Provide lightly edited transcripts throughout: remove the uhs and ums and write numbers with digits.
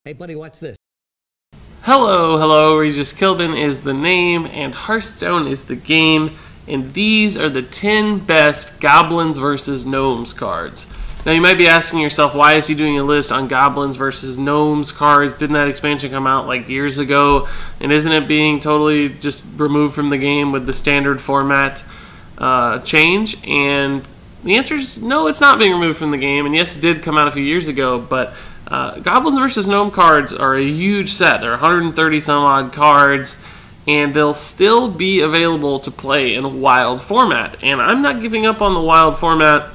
Hey buddy, watch this. Hello, Regis Kilbin is the name, and Hearthstone is the game, and these are the 10 best Goblins versus Gnomes cards. Now you might be asking yourself, why is he doing a list on Goblins versus Gnomes cards? Didn't that expansion come out like years ago? And isn't it being totally just removed from the game with the standard format change? And the answer is no, it's not being removed from the game, and yes, it did come out a few years ago, but Goblins versus Gnome cards are a huge set. There are 130 some odd cards, and they'll still be available to play in wild format. And I'm not giving up on the wild format.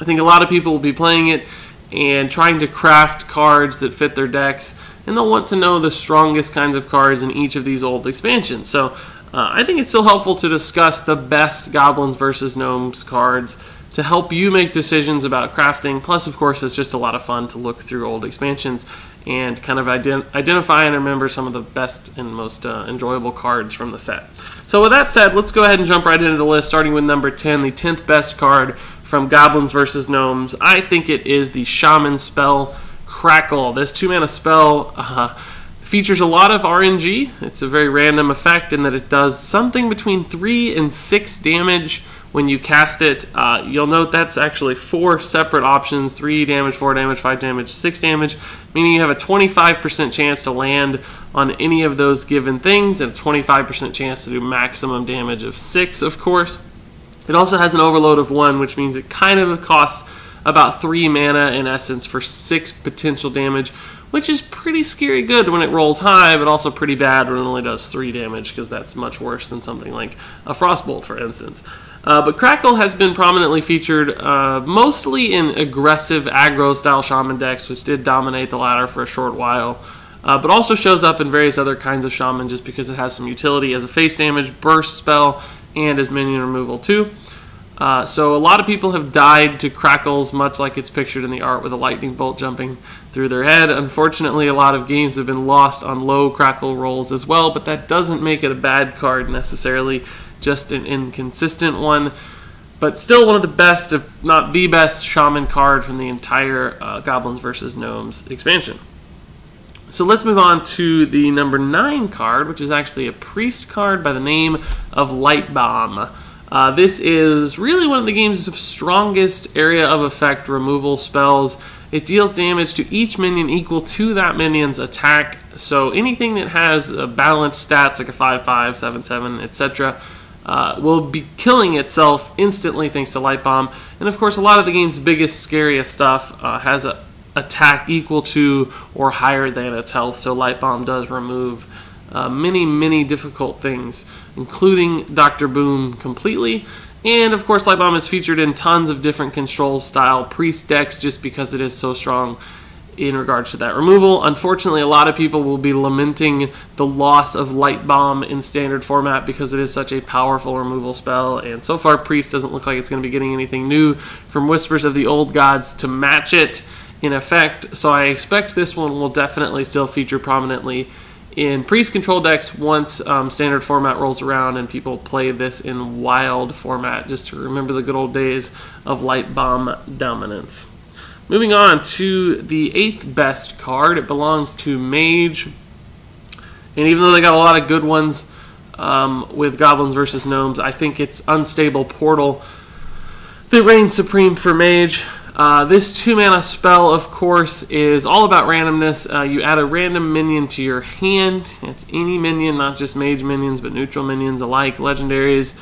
I think a lot of people will be playing it and trying to craft cards that fit their decks, and they'll want to know the strongest kinds of cards in each of these old expansions. So I think it's still helpful to discuss the best Goblins versus Gnomes cards to help you make decisions about crafting. Plus, of course, it's just a lot of fun to look through old expansions and kind of identify and remember some of the best and most enjoyable cards from the set. So with that said, let's go ahead and jump right into the list, starting with number 10, the 10th best card from Goblins versus Gnomes. I think it is the Shaman spell, Crackle. This 2-mana spell features a lot of RNG. It's a very random effect in that it does something between 3 and 6 damage when you cast it. You'll note that's actually 4 separate options: 3 damage, 4 damage, 5 damage, 6 damage, meaning you have a 25% chance to land on any of those given things and a 25% chance to do maximum damage of 6, of course. It also has an overload of 1, which means it kind of costs about 3 mana in essence for 6 potential damage, which is pretty scary good when it rolls high, but also pretty bad when it only does 3 damage, because that's much worse than something like a Frostbolt, for instance. But Crackle has been prominently featured mostly in aggressive aggro-style Shaman decks, which did dominate the latter for a short while, but also shows up in various other kinds of Shaman just because it has some utility as a face damage, burst spell, and as minion removal too. So a lot of people have died to Crackles, much like it's pictured in the art with a lightning bolt jumping through their head. Unfortunately, a lot of games have been lost on low Crackle rolls as well, but that doesn't make it a bad card necessarily, just an inconsistent one. But still one of the best, if not the best, Shaman card from the entire Goblins vs. Gnomes expansion. So let's move on to the number 9 card, which is actually a priest card by the name of Light Bomb. This is really one of the game's strongest area of effect removal spells. It deals damage to each minion equal to that minion's attack. So anything that has balanced stats like a 5/5, 7/7, etc. will be killing itself instantly thanks to Light Bomb. And of course, a lot of the game's biggest, scariest stuff has an attack equal to or higher than its health. So Light Bomb does remove many difficult things, including Dr. Boom completely. And of course, Light Bomb is featured in tons of different control style priest decks just because it is so strong in regards to that removal. Unfortunately, a lot of people will be lamenting the loss of Light Bomb in standard format because it is such a powerful removal spell, and so far priest doesn't look like it's going to be getting anything new from Whispers of the Old Gods to match it in effect. So I expect this one will definitely still feature prominently in priest control decks once standard format rolls around and people play this in wild format, just to remember the good old days of Light Bomb dominance. Moving on to the 8th best card, it belongs to Mage. And even though they got a lot of good ones with Goblins versus Gnomes, I think it's Unstable Portal that reigns supreme for Mage. This 2-mana spell, of course, is all about randomness. You add a random minion to your hand. It's any minion, not just mage minions, but neutral minions alike, legendaries.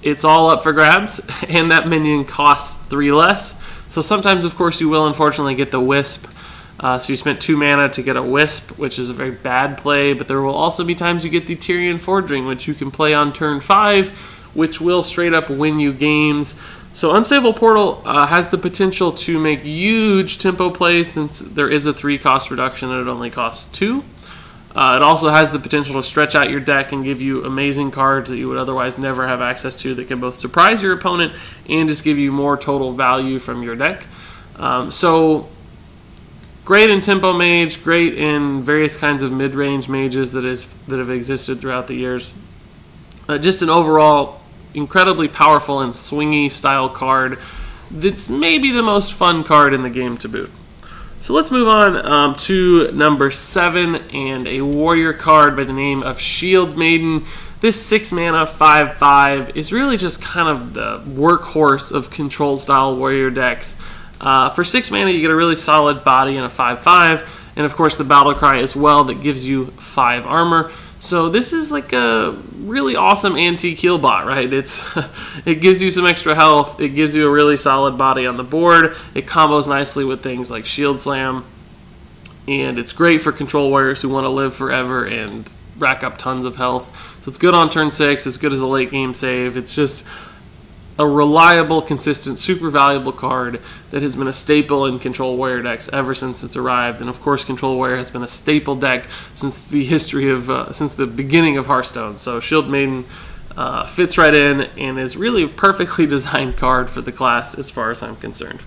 It's all up for grabs, and that minion costs 3 less. So sometimes, of course, you will unfortunately get the Wisp. So you spent 2 mana to get a Wisp, which is a very bad play, but there will also be times you get the Tyrian Forging, which you can play on turn 5, which will straight up win you games. So Unstable Portal has the potential to make huge tempo plays since there is a 3 cost reduction and it only costs 2. It also has the potential to stretch out your deck and give you amazing cards that you would otherwise never have access to that can both surprise your opponent and just give you more total value from your deck. So great in Tempo Mage, great in various kinds of mid-range mages that have existed throughout the years. Just an overall incredibly powerful and swingy style card that's maybe the most fun card in the game to boot. So let's move on to number 7 and a warrior card by the name of Shield Maiden. This 6 mana 5/5 is really just kind of the workhorse of control style warrior decks. For 6 mana you get a really solid body and a 5/5, and of course the battle cry as well that gives you 5 armor. So this is like a really awesome antique Healbot, right? It gives you some extra health, it gives you a really solid body on the board, it combos nicely with things like Shield Slam, and it's great for control warriors who want to live forever and rack up tons of health. So it's good on turn 6, it's good as a late game save. It's just a reliable, consistent, super valuable card that has been a staple in Control Warrior decks ever since it's arrived. And of course, Control Warrior has been a staple deck since the history of, since the beginning of Hearthstone. So Shield Maiden fits right in and is really a perfectly designed card for the class as far as I'm concerned.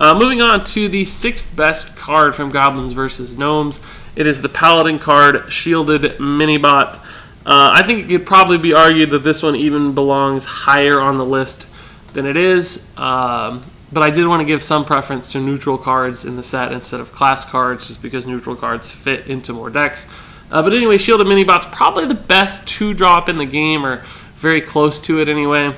Moving on to the 6th best card from Goblins versus Gnomes. It is the Paladin card, Shielded Minibot. I think it could probably be argued that this one even belongs higher on the list than it is, but I did want to give some preference to neutral cards in the set instead of class cards, just because neutral cards fit into more decks. But anyway, Shielded Minibot's probably the best 2-drop in the game, or very close to it anyway.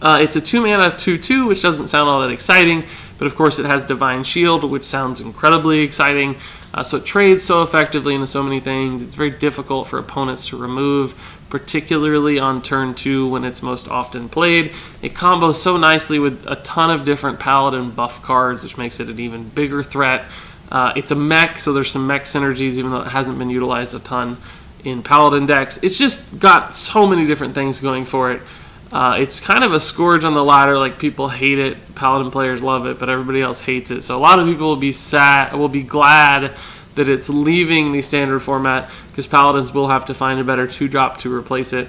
It's a 2 mana 2/2, which doesn't sound all that exciting, but of course it has Divine Shield, which sounds incredibly exciting. So it trades so effectively into so many things. It's very difficult for opponents to remove, particularly on turn 2 when it's most often played. It combos so nicely with a ton of different Paladin buff cards, which makes it an even bigger threat. It's a mech, so there's some mech synergies, even though it hasn't been utilized a ton in Paladin decks. It's just got so many different things going for it. It's kind of a scourge on the ladder. Like, people hate it, Paladin players love it, but everybody else hates it. So a lot of people will be glad that it's leaving the standard format, because Paladins will have to find a better 2-drop to replace it.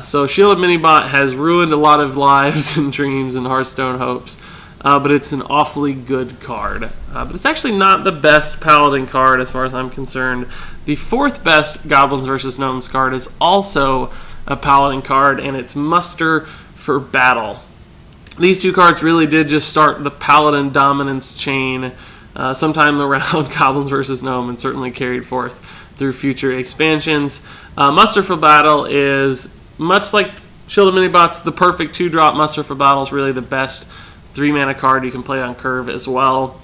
So Shielded Minibot has ruined a lot of lives and dreams and Hearthstone hopes, but it's an awfully good card. But it's actually not the best Paladin card as far as I'm concerned. The 4th best Goblins vs. Gnomes card is also a Paladin card, and it's Muster for Battle. These 2 cards really did just start the Paladin dominance chain sometime around Goblins vs. Gnome, and certainly carried forth through future expansions. Muster for Battle is much like Shielded Minibot's the perfect 2-drop. Muster for Battle is really the best 3-mana card you can play on curve as well.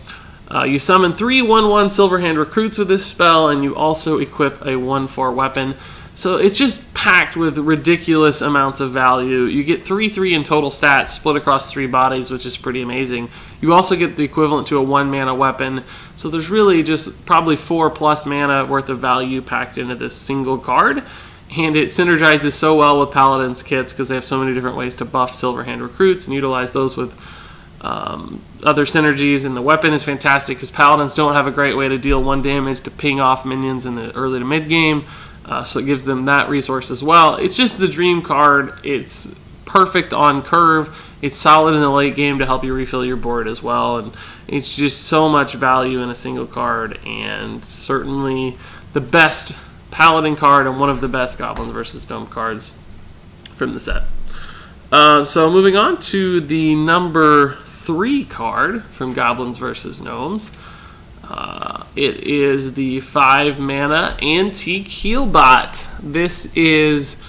You summon 3 1/1 Silverhand Recruits with this spell, and you also equip a 1/4 weapon. So it's just packed with ridiculous amounts of value. You get 3/3 in total stats split across 3 bodies, which is pretty amazing. You also get the equivalent to a 1-mana weapon. So there's really just probably 4+ mana worth of value packed into this single card. And it synergizes so well with Paladin's kits because they have so many different ways to buff Silverhand Recruits and utilize those with other synergies. And the weapon is fantastic because Paladins don't have a great way to deal 1 damage to ping off minions in the early to mid game. So it gives them that resource as well. It's just the dream card. It's perfect on curve. It's solid in the late game to help you refill your board as well. And it's just so much value in a single card, and certainly the best Paladin card and one of the best Goblins vs. Gnome cards from the set. So moving on to the number 3 card from Goblins vs. Gnomes. It is the 5-mana Antique Healbot. This is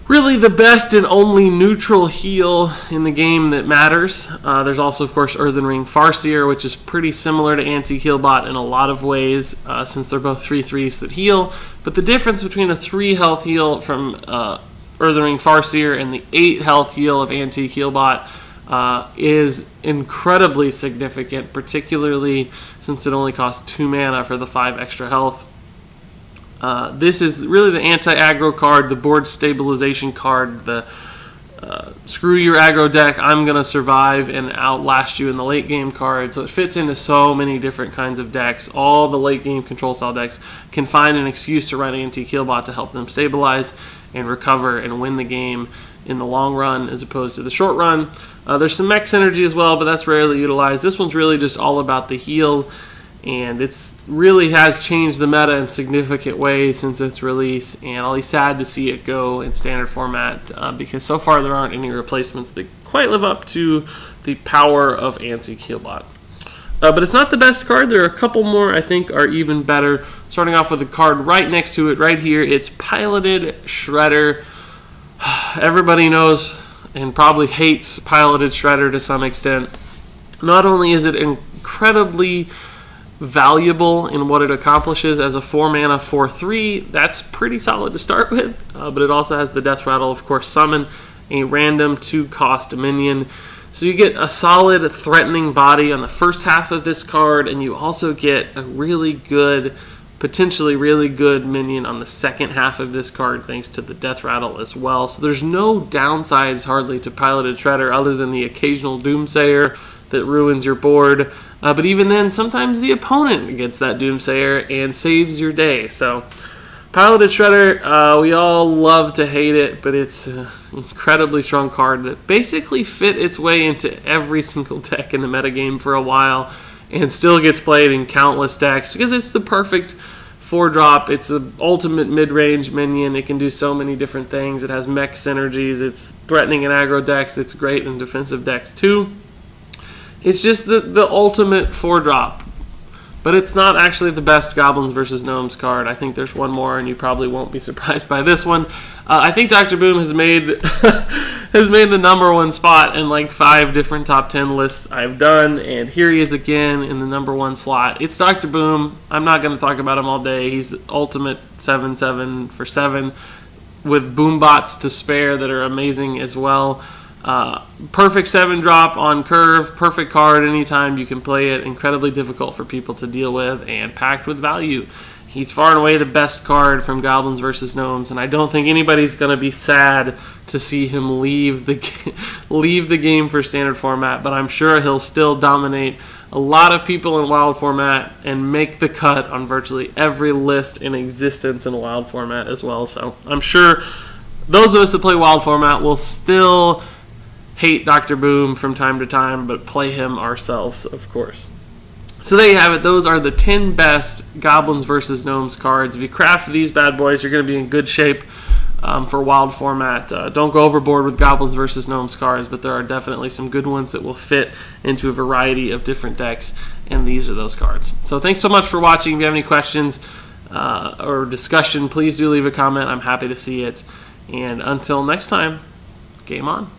really the best and only neutral heal in the game that matters. There's also, of course, Earthen Ring Farseer, which is pretty similar to Antique Healbot in a lot of ways, since they're both 3/3s that heal. But the difference between a 3 health heal from Earthen Ring Farseer and the 8 health heal of Antique Healbot is incredibly significant, particularly since it only costs 2 mana for the 5 extra health. This is really the anti-aggro card, the board stabilization card, the screw your aggro deck, I'm going to survive and outlast you in the late game card. So it fits into so many different kinds of decks. All the late game control style decks can find an excuse to run Antique Healbot to help them stabilize and recover and win the game in the long run as opposed to the short run. There's some mech synergy as well, but that's rarely utilized. This one's really just all about the heal, and it's really has changed the meta in significant ways since its release, and I'll be sad to see it go in standard format because so far there aren't any replacements that quite live up to the power of Antique Healbot. But it's not the best card. There are a couple more I think are even better. Starting off with a card right next to it right here. It's Piloted Shredder. Everybody knows and probably hates Piloted Shredder to some extent. Not only is it incredibly valuable in what it accomplishes as a 4-mana 4/3, that's pretty solid to start with, but it also has the Death Rattle, of course, summon a random 2-cost minion. So you get a solid threatening body on the first half of this card, and you also get a really good, potentially really good minion on the second half of this card thanks to the Death Rattle as well. So there's no downsides hardly to Piloted Shredder other than the occasional Doomsayer that ruins your board. But even then, sometimes the opponent gets that Doomsayer and saves your day. So Piloted Shredder, we all love to hate it, but it's an incredibly strong card that basically fit its way into every single deck in the metagame for a while and still gets played in countless decks because it's the perfect 4-drop. It's an ultimate mid-range minion. It can do so many different things. It has mech synergies. It's threatening in aggro decks. It's great in defensive decks too. It's just the ultimate 4-drop. But it's not actually the best Goblins versus Gnomes card. I think there's one more, and you probably won't be surprised by this one. I think Dr. Boom has made has made the #1 spot in like 5 different top 10 lists I've done, and here he is again in the #1 slot. It's Dr. Boom. I'm not going to talk about him all day. He's ultimate 7/7 for 7 with boom bots to spare that are amazing as well. Perfect 7-drop on curve, perfect card anytime you can play it, incredibly difficult for people to deal with, and packed with value. He's far and away the best card from Goblins versus Gnomes, and I don't think anybody's going to be sad to see him leave the game for Standard format, but I'm sure he'll still dominate a lot of people in Wild format and make the cut on virtually every list in existence in Wild format as well. So I'm sure those of us that play Wild format will still hate Dr. Boom from time to time, but play him ourselves, of course. So there you have it. Those are the 10 best Goblins versus Gnomes cards. If you craft these bad boys, you're going to be in good shape for Wild format. Don't go overboard with Goblins versus Gnomes cards, but there are definitely some good ones that will fit into a variety of different decks, and these are those cards. So thanks so much for watching. If you have any questions or discussion, please do leave a comment. I'm happy to see it. And until next time, game on.